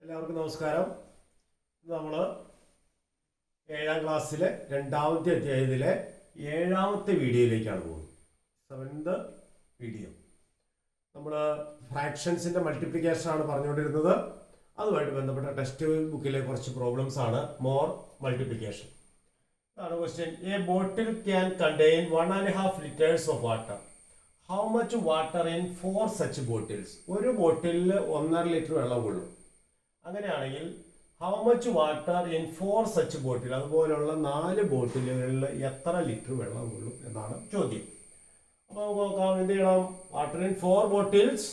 എല്ലാവർക്കും നമസ്കാരം. നമ്മൾ 7ാം ക്ലാസ്സിലെ 2ാമത്തെ അധ്യായത്തിലെ 7ാമത്തെ വീഡിയോയിലേക്കാണ് പോകുന്നത്. 7th വീഡിയോ നമ്മൾ ഫ്രാക്ഷൻസിൻ്റെ മൾട്ടിപ്ലിക്കേഷൻ ആണ് പറഞ്ഞുകൊണ്ടിരുന്നത്. അതുമായിട്ട് ബന്ധപ്പെട്ട ടെക്സ്റ്റ് ബുക്കിലെ കുറച്ച് പ്രോബ്ലംസ് ആണ്. മോർ മൾട്ടിപ്ലിക്കേഷൻ ആണ് question. A bottle can contain 1.5 liters of water. How much water in 4 such bottles? ഒരു ബോട്ടിലിൽ 1.5 ലിറ്റർ വെള്ളം കൊള്ളും. അങ്ങനെയാണെങ്കിൽ how much water in 4 such ബോട്ടിൽ, അതുപോലുള്ള 4 ബോട്ടിലുകളിൽ എത്ര ലിറ്റർ വെള്ളം കൊള്ളും എന്നാണ് ചോദ്യം. അപ്പോൾ നമുക്ക് നോക്കാം. എന്ത് ചെയ്യണം? വാട്ടർ ഇൻ 4 ബോട്ടിൽസ്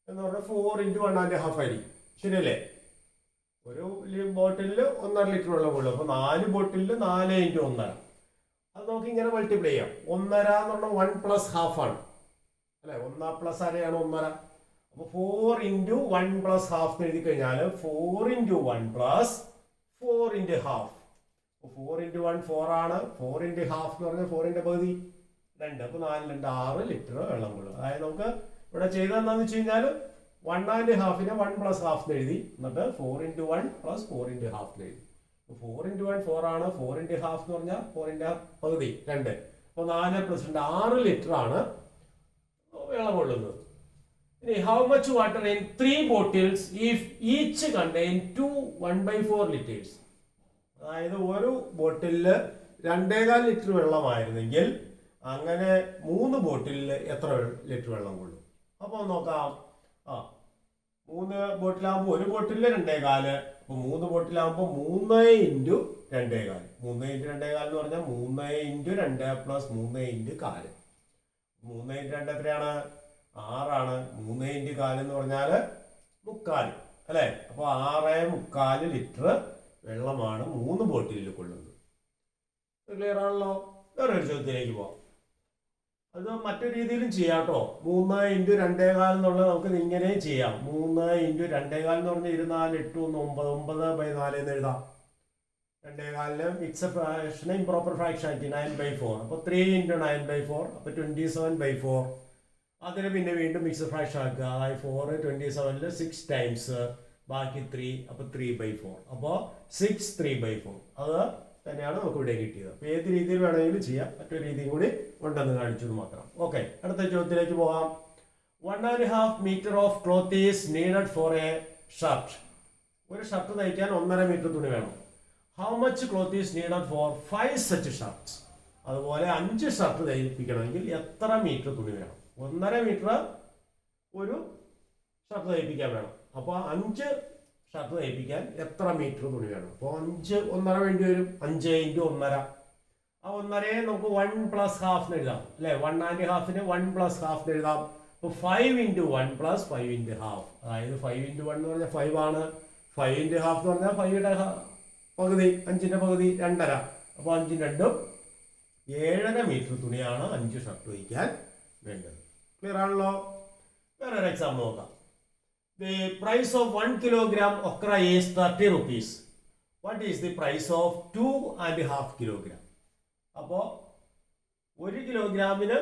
എന്ന് പറഞ്ഞാൽ 4 × 1.5 ആയിരിക്കും. ശരിയല്ലേ? ഒരു ബോട്ടിലിൽ 1.5 ലിറ്റർ വെള്ളം കൊള്ളും. അപ്പോൾ 4 ബോട്ടിലിൽ 4 × 1.5. അത് നമുക്ക് ഇങ്ങനെ മൾട്ടിപ്ലൈ ചെയ്യാം. 1.5 എന്ന് പറഞ്ഞാൽ 1 + ½ ആണ് അല്ലെ? 1 + അരയാണ് 1.5. അപ്പോൾ 4 × 1 + ½ എന്ന് എഴുതി കഴിഞ്ഞാൽ 4 × 1 + 4 × ½. 4 × 1 4 ആണ്. 4 × ½ എന്ന് പറഞ്ഞാൽ 4 ന്റെ പകുതി 2. അപ്പോൾ 4 × 2 6 ലിറ്റർ വെള്ളം കൊള്ളും. അതായത് നമുക്ക് ഇവിടെ ചെയ്തതെന്താണെന്ന് വെച്ച് കഴിഞ്ഞാൽ 1.5 1 + ½ എന്ന് എഴുതി, എന്നിട്ട് 4 × 1 + 4 × ½ എന്ന് എഴുതി. 4 × 1 4 ആണ്. 4 × ½ എന്ന് പറഞ്ഞാൽ 4 ന്റെ പകുതി 2. അപ്പോൾ 4 + 2 6 ലിറ്റർ ആണ് വെള്ളം കൊള്ളുന്നത്. ഇനി how much water in 3 bottles if each contain 2 1/4 liters? അതായത് ഒരു ബോട്ടിലിൽ 2.25 ലിറ്റർ വെള്ളമായിരുന്നെങ്കിൽ അങ്ങനെ 3 ബോട്ടിലിൽ എത്ര ലിറ്റർ വെള്ളം കൊള്ളും? അപ്പോൾ നോക്കാം. 3 ബോട്ടിലാകുമ്പോൾ ഒരു ബോട്ടിലിൽ 2.25. അപ്പോൾ 3 ബോട്ടിലാകുമ്പോൾ 3 × 2.25. 3 × 2.25 എന്ന് പറഞ്ഞാൽ 3 × 2 + 3 × 4. 3 × 2 എത്രയാണ്? 6 ആണ്. 3 × 4 എന്ന് പറഞ്ഞാൽ 3/4 അല്ലേ? അപ്പോൾ 6.25 ലിറ്റർ വെള്ളമാണ് 3 ബോട്ടിലിൽ കൊള്ളുന്നത്. ക്ലിയർ ആണല്ലോ? വേറൊരു ചോദ്യത്തിലേക്ക് പോവാം. അത് മറ്റൊരു രീതിയിലും ചെയ്യാം കേട്ടോ. 3 × 2.25 എന്നുള്ളത് നമുക്ക് ഇങ്ങനെയും ചെയ്യാം. 3 × 2.25 എന്ന് പറഞ്ഞാൽ 24 8 1 9 9/4 എന്ന് എഴുതാം. 2.25 മിക്സഡ് ഫ്രാക്ഷൻ ഇംപ്രോപ്പർ ഫ്രാക്ഷൻ ആക്കി 9/4. അപ്പോൾ 3 × 9/4 അപ്പോൾ 27/4. അതിന് പിന്നെ വീണ്ടും മിക്സഡ് ഫ്രാക്ഷൻ ആക്കുക. അതായത് 4 27 6 ടൈംസ് ബാക്കി 3 അപ്പോൾ 3/4. അപ്പോൾ 6 3/4. അത് തന്നെയാണ് നമുക്ക് ഇവിടെ കിട്ടിയത്. അപ്പോൾ ഏത് രീതിയിൽ വേണമെങ്കിലും ചെയ്യാം. മറ്റൊരു രീതിയും കൂടി ഉണ്ടെന്ന് കാണിച്ചത് മാത്രം. ഓക്കെ, അടുത്ത ചോദ്യത്തിലേക്ക് പോകാം. 1.5 metre of cloth is needed for a shirt. ഒരു ഷർട്ട് തയ്ക്കാൻ 1.5 മീറ്റർ തുണി വേണം. How much cloth is needed for 5 such shirts? അതുപോലെ 5 ഷർട്ട് തയ്പ്പിക്കണമെങ്കിൽ എത്ര മീറ്റർ തുണി വേണം? 1.5 മീറ്റർ ഒരു ഷർട്ട് തയ്പ്പിക്കാൻ വേണം. അപ്പോൾ 5 ഷർട്ട് തയ്പ്പിക്കാൻ എത്ര മീറ്റർ തുണി വേണം? അപ്പോൾ 5 1.5 വേണ്ടി വരും. 5 × 1.5. ആ 1.5 നമുക്ക് 1 + ½ എന്ന് എഴുതാം അല്ലെ? 1.5 1 + ½ എന്ന് എഴുതാം. അപ്പോൾ 5 × 1 + 5 × ½. അതായത് 5 × 1 എന്ന് പറഞ്ഞാൽ 5 ആണ്. 5 × ½ എന്ന് പറഞ്ഞാൽ 5ന്റെ പകുതി 5ന്റെ പകുതി 2.5. അപ്പോൾ 5 × 2 7.5 മീറ്റർ തുണിയാണ് 5 ഷർട്ട് തയ്ക്കാൻ വേണ്ടത്. ക്ലിയർ ആണല്ലോ? വേറൊരു എക്സാമ്പിൾ നോക്കാം. The price of 1 kilogram okra is 30 rupees. What is the price of 2.5 kilogram? അപ്പോൾ 1 കിലോഗ്രാമിന്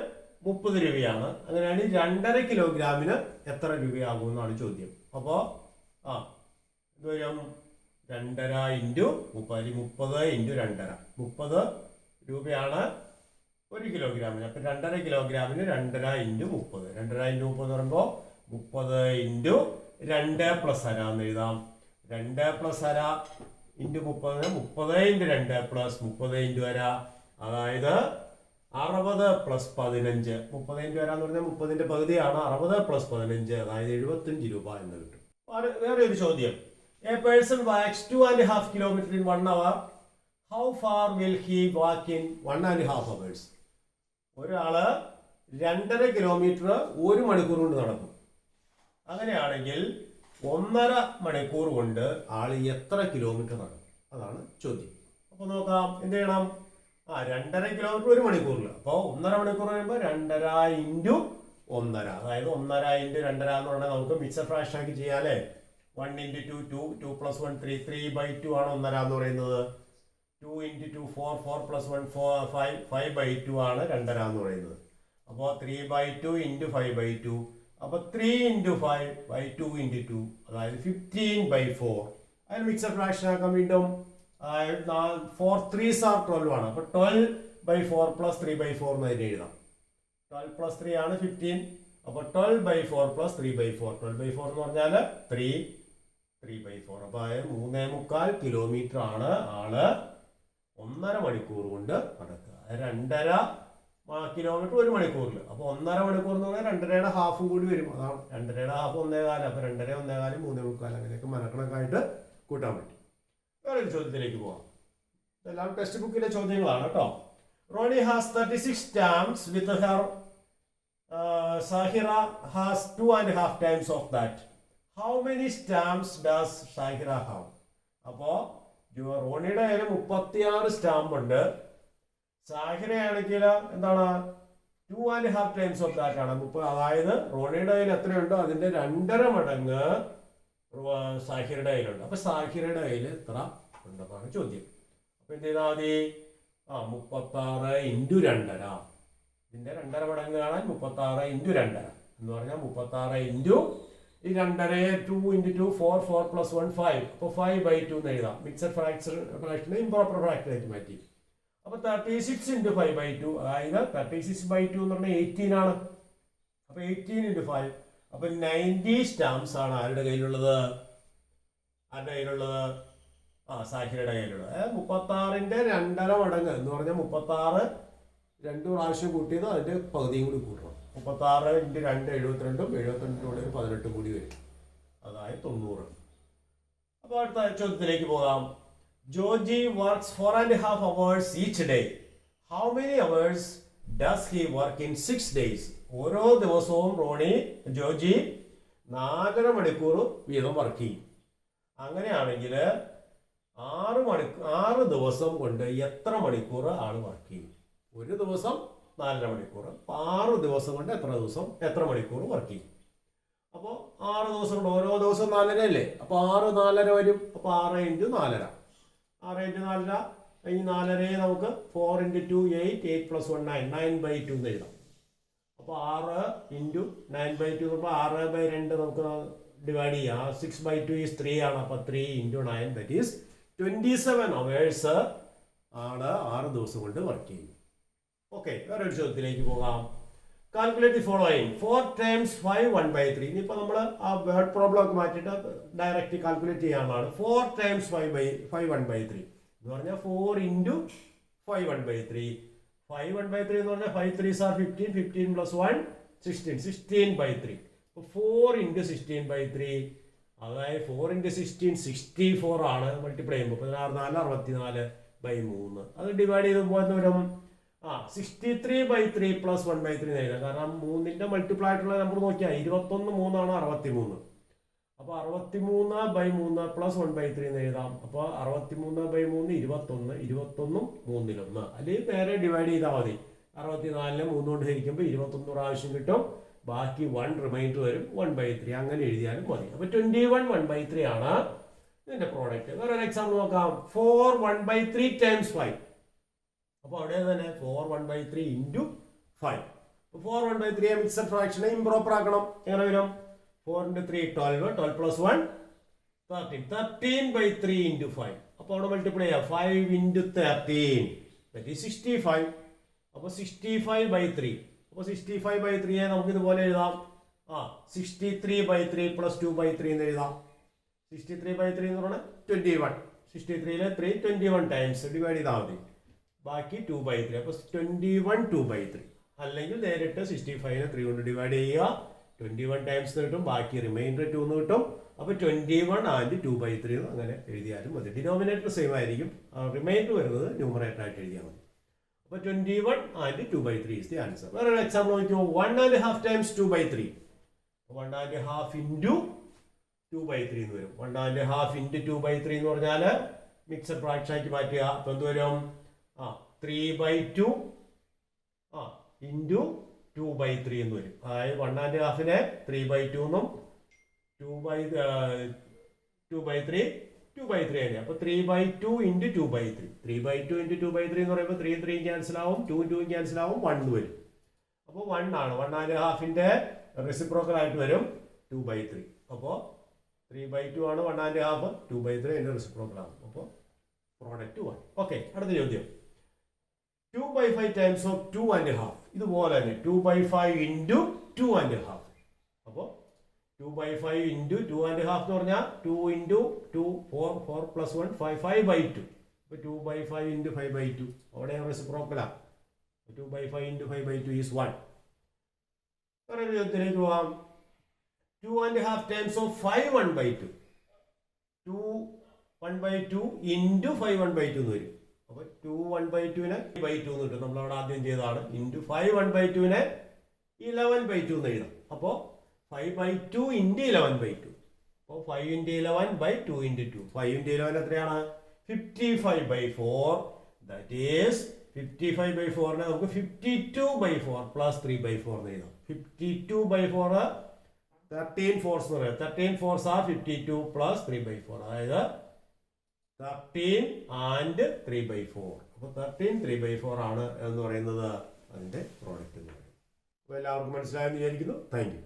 30 രൂപയാണ്. അങ്ങനെയാണെങ്കിൽ 2.5 കിലോഗ്രാമിന് എത്ര രൂപയാകുമെന്നാണ് ചോദ്യം. അപ്പോൾ ഇത് വരും 2.5 × 30 × 2.5 30 രൂപയാണ് 1 കിലോഗ്രാമിന്. അപ്പം 2.5 കിലോഗ്രാമിന് 2.5 × 30. 2.5 × 30 എന്ന് പറയുമ്പോൾ 30 × 2 + അര എന്ന് എഴുതാം. 2 + അര × 30 30 × 2 + 30 × അര. അതായത് 60 + 15. 30 × അര എന്ന് പറഞ്ഞാൽ 30ന്റെ പകുതിയാണ്. 60 + 15 അതായത് 75 രൂപ എന്ന് കിട്ടും. വേറെ ഒരു ചോദ്യം. A person wax 2.5 kilometre in 1 hour. How far will he walk in 1.5 hours? ഒരാള് 2.5 കിലോമീറ്റർ 1 മണിക്കൂർ കൊണ്ട് നടക്കും. അങ്ങനെയാണെങ്കിൽ 1.5 മണിക്കൂർ കൊണ്ട് ആൾ എത്ര കിലോമീറ്റർ നടക്കും? അതാണ് ചോദ്യം. അപ്പോൾ നോക്കാം. എന്ത് ചെയ്യണം? 2.5 കിലോമീറ്റർ 1 മണിക്കൂറിൽ. അപ്പോൾ 1.5 മണിക്കൂർ കഴിയുമ്പോൾ 2.5 × 1.5. അതായത് 1.5 × 2.5 എന്ന് പറഞ്ഞാൽ നമുക്ക് മിക്സഡ് ഫ്രാക്ഷൻ ആക്കി ചെയ്യാം അല്ലേ? 1 × 2 2 2 + 1 3 3/2 ആണ് 1.5 എന്ന് പറയുന്നത്. 2 × 2 4 4 + 1 5 5/2 ആണ് 2.5 എന്ന് പറയുന്നത്. അപ്പോൾ 3/2 × 5/2 അപ്പോൾ 3 ഇൻറ്റു 5 ബൈ 2 ഇൻറ്റു 2 അതായത് 15/4. അതിന് മിക്സഡ് ഫ്രാക്ഷൻ ആക്കാൻ വീണ്ടും 4 3s are 12 ആണ്. അപ്പോൾ 12/4 പ്ലസ് 3/4 എന്ന് അതിന് എഴുതാം. 12 പ്ലസ് 3 ആണ് 15. അപ്പോൾ 12/4 പ്ലസ് 3/4. 12/4 എന്ന് പറഞ്ഞാൽ 3/4. അപ്പോൾ അതായത് 3.25 കിലോമീറ്റർ ആണ് ആള് 1.5 മണിക്കൂർ കൊണ്ട് നടക്കുക. 2.5 കിലോമീറ്റർ 1 മണിക്കൂറിൽ. അപ്പോൾ 1.5 മണിക്കൂർ എന്ന് പറഞ്ഞാൽ 2.5യുടെ ഹാഫും കൂടി വരും. അതാണ് 2.5യുടെ ഹാഫ് 1.25. അപ്പോൾ 2.5 1.25 3.25 അങ്ങനെയൊക്കെ മനക്കണക്കായിട്ട് കൂട്ടാൻ പറ്റും. വേറൊരു ചോദ്യത്തിലേക്ക് പോവാം. ഇതെല്ലാം ടെക്സ്റ്റ് ബുക്കിലെ ചോദ്യങ്ങളാണ് കേട്ടോ. Ronnie has 36 stamps with her. Sahira has 2.5 times of that. How many stamps does Sahira have? അപ്പോൾ റോണിയുടെ കയ്യിൽ 36 സ്റ്റാമ്പ് ഉണ്ട്. സാഹിറയാണെങ്കിൽ എന്താണ് 2.5 times of that ആണ്. അതായത് റോണിയുടെ കയ്യിൽ എത്രയുണ്ടോ അതിന്റെ 2.5 മടങ്ങ് സാഹിറയുടെ കയ്യിലുണ്ട്. അപ്പൊ സാഹിറയുടെ കയ്യിൽ എത്ര ഉണ്ടെന്നാണ് ചോദ്യം. അപ്പൊ എന്ത് ചെയ്താൽ മതി? 36 ഇൻറ്റു 2.5. ഇതിന്റെ 2.5 മടങ്ങ് കാണാൻ 36 ഇൻറ്റു 2.5 എന്ന് പറഞ്ഞാൽ 36 ഇൻറ്റു ഈ 2.5 2 ഇൻറ്റു 2 4 4 പ്ലസ് 1 5. അപ്പോൾ 5/2 എന്ന് എഴുതാം. മിക്സഡ് ഫ്രാക്ഷനെ ഇംപ്രോപ്പർ ഫ്രാക്ഷനായിട്ട് മാറ്റി. അപ്പോൾ 36 ഇൻറ്റു 5/2 അതായത് 36/2 എന്ന് പറഞ്ഞാൽ 18 ആണ്. അപ്പോൾ 18 ഇൻറ്റു 5. അപ്പൊ 90 സ്റ്റാമ്പ്സ് ആണ് ആരുടെ കയ്യിലുള്ളത്? സാഹിറയുടെ കയ്യിലുള്ളത്. 36ന്റെ 2.5 മടങ്ങ് എന്ന് പറഞ്ഞാൽ 36 2 പ്രാവശ്യം കൂട്ടിയത് അതിന്റെ പകുതിയും കൂടി കൂട്ടണം. 36 ഇൻറ്റു 2 72 72 18 കൂടി വരും. അതായത് 90. അപ്പോൾ അടുത്ത ചോദ്യത്തിലേക്ക് പോകാം. Joji works 4.5 hours each day. How many hours does he work in 6 days? ഓരോ ദിവസവും ജോജി 4.5 മണിക്കൂർ വീതം വർക്ക് ചെയ്യും. അങ്ങനെയാണെങ്കിൽ 6 ദിവസം കൊണ്ട് എത്ര മണിക്കൂർ ആള് വർക്ക് ചെയ്യും? ഒരു ദിവസം 4.5 മണിക്കൂർ. 6 ദിവസം കൊണ്ട് എത്ര മണിക്കൂർ വർക്ക് ചെയ്യും? അപ്പോൾ 6 ദിവസം കൊണ്ട് ഓരോ ദിവസം 4.5 അല്ലേ? അപ്പോൾ 6 4.5 വരും. അപ്പോൾ 6 ഇൻറ്റു 4.5. 6 ഇൻറ്റു 4.5. ഈ 4.5 നമുക്ക് 4 ഇൻറ്റു 2 8 8 പ്ലസ് 1 9 9/2 എന്ന് എഴുതാം. അപ്പോൾ 6 ഇൻറ്റു 9/2 അപ്പോൾ 6/2 നമുക്ക് ഡിവൈഡ് ചെയ്യാം. 6/2 ഈസ് 3 ആണ്. അപ്പോൾ 3 ഇൻറ്റു 9 ദറ്റ് ഈസ് 27 hours ആണ് 6 ദിവസം കൊണ്ട് വർക്ക് ചെയ്യും. ഓക്കെ, വേറൊരു ചോദ്യത്തിലേക്ക് പോകാം. Calculate the following. 4 times 5 1/3. ഇനിയിപ്പോൾ നമ്മൾ ആ വേർഡ് പ്രോബ്ലം ഒക്കെ മാറ്റിയിട്ട് ഡയറക്റ്റ് കാൽക്കുലേറ്റ് ചെയ്യാനാണ്. 4 times 5 1/3 എന്ന് പറഞ്ഞാൽ 4 ഇൻറ്റു 5 1/3. 5 1/3 എന്ന് പറഞ്ഞാൽ 5 3s are 15. 15 plus 1 16. 16/3. അപ്പോൾ 4 ഇൻറ്റു 16/3 അതായത് 4 ഇൻറ്റു 16 64 ആണ്. മൾട്ടിപ്ലൈ ചെയ്യുമ്പോൾ 16 64/3. അത് ഡിവൈഡ് ചെയ്തുമ്പോൾ എന്ന് വരും 63/3 പ്ലസ് 1/3 എഴുതാം. കാരണം 3ന്റെ മൾട്ടിപ്ലൈ ആയിട്ടുള്ള നമ്പർ നോക്കിയാൽ 21 3 ആണ് 63. അപ്പോൾ 63/3 പ്ലസ് 1/3 എന്ന് എഴുതാം. അപ്പോൾ 63/3 21 21 3 അല്ലെങ്കിൽ നേരെ ഡിവൈഡ് ചെയ്താൽ മതി. 64നെ 3 കൊണ്ട് ഹരിക്കുമ്പോൾ 21 പ്രാവശ്യം കിട്ടും. ബാക്കി 1 റിമൈൻഡർ വരും 1/3. അങ്ങനെ എഴുതിയാലും മതി. അപ്പോൾ 21 1/3 ആണ് ഇതിന്റെ പ്രോഡക്റ്റ്. വേറെ ഒരു എക്സാമ്പിൾ നോക്കാം. 4 1/3 ടൈംസ് 5. അപ്പോൾ അവിടെ തന്നെ 4 1/3 ഇൻറ്റു 5. 4 1/3 മിക്സഡ് ഫ്രാക്ഷനെ ഇംപ്രോപ്പർ ആക്കണം. എങ്ങനെ വരും? 4 into 3 12. 12 plus 1 13. 13/3 into 5. അപ്പോൾ അവിടെ മൾട്ടിപ്ലൈ ചെയ്യാം. 5 into 13 that is 65. അപ്പോൾ 65/3. അപ്പോൾ 65/3 നമുക്ക് ഇതുപോലെ എഴുതാം. 63/3 plus 2/3 എന്ന് എഴുതാം. 63/3 എന്ന് പറഞ്ഞാൽ 21. 63ലെ 3 21 ടൈംസ് ഡിവൈഡ് ചെയ്താൽ മതി. ബാക്കി 2/3. അപ്പോൾ 21 2/3. അല്ലെങ്കിൽ നേരിട്ട് 65നെ 3 കൊണ്ട് ഡിവൈഡ് ചെയ്യുക. 21 ടൈംസ് കിട്ടും. ബാക്കി റിമൈൻഡർ 2 എന്ന് കിട്ടും. അപ്പോൾ 21 and 2/3 അങ്ങനെ എഴുതിയാലും മതി. ഡിനോമിനേറ്റർ സെയിം ആയിരിക്കും. റിമൈൻഡർ വരുന്നത് ന്യൂമറേറ്റർ ആയിട്ട് എഴുതിയാൽ മതി. അപ്പോൾ 21 and 2/3 is the answer. വേറെ ഒരു എക്സാമ്പിൾ നോക്കിയോ. 1.5 times 2/3. 1.5 into 2/3 എന്ന് വരും. 1.5 into 2/3 എന്ന് പറഞ്ഞാൽ മിക്സഡ് ഫ്രാക്ഷൻ ആക്കി മാറ്റുക. അപ്പോൾ എന്ത് വരും? 3/2 into 2/3 എന്ന് വരും. അതായത് 1.5നെ 3/2 എന്നും 2/3 2/3 അപ്പൊ 3/2 into 2/3. 3/2 into 2/3 എന്ന് പറയുമ്പോൾ 3 3 ക്യാൻസൽ ആവും, 2 2 ക്യാൻസൽ ആവും, 1 വരും. അപ്പോൾ 1 ആണ്. 1.5ന്റെ റെസിപ്രോക്കൽ ആയിട്ട് വരും 2/3. അപ്പോൾ 3/2 ആണ് 1.5, 2/3 അതിൻ്റെ റെസിപ്രോക്കൽ ആണ്. അപ്പോൾ പ്രോഡക്റ്റ് 1. ഓക്കെ, അടുത്ത ചോദ്യം. 2/5 ടൈംസ് ഓഫ് 2.5. ഇതുപോലെ തന്നെ 2/5 ഇൻറ്റു 2.5. അപ്പോൾ 2/5 ഇൻറ്റു 2.5 എന്ന് പറഞ്ഞാൽ 2 ഇൻറ്റു 2 4 4 പ്ലസ് 1 5 5/2. അപ്പോൾ 2/5 ഇൻറ്റു 5/2 അവിടെ റെസിപ്രോക്കലാണ്. 2/5 ഇൻറ്റു 5/2 ഈസ് 1. വേറൊരു ചോദ്യത്തിലേക്ക് പോവാം. 2.5 ടൈംസ് ഓഫ് 5 1/2. 2 1/2 ഇൻറ്റു 5 1/2 എന്ന് വരും. അപ്പോൾ 2 1/2നെ 2 എന്ന് കിട്ടും. നമ്മളവിടെ ആദ്യം ചെയ്തതാണ്. ഇൻറ്റു 5 1/2നെ 11/2 എന്ന് എഴുതാം. അപ്പോൾ 5/2 ഇൻറ്റു 11/2. അപ്പോൾ 5 ഇൻറ്റു 11/2 ഇൻറ്റു 2. 5 ഇൻറ്റു 11 എത്രയാണ്? 55/4. ദാറ്റ് ഈസ് 55/4നെ നമുക്ക് 52/4 പ്ലസ് 3/4 എന്ന് എഴുതാം. 52/4 13 ഫോർസ് എന്ന് പറയാം. 13 ഫോർസ് ആ 52 പ്ലസ് 3/4. അതായത് 13 ആൻഡ് 3/4. അപ്പോൾ 13 3/4 ആണ് എന്ന് പറയുന്നത് അതിൻ്റെ പ്രോഡക്റ്റ് എന്ന് പറയും. അപ്പോൾ എല്ലാവർക്കും മനസ്സിലായെന്ന് വിചാരിക്കുന്നു. Thank you.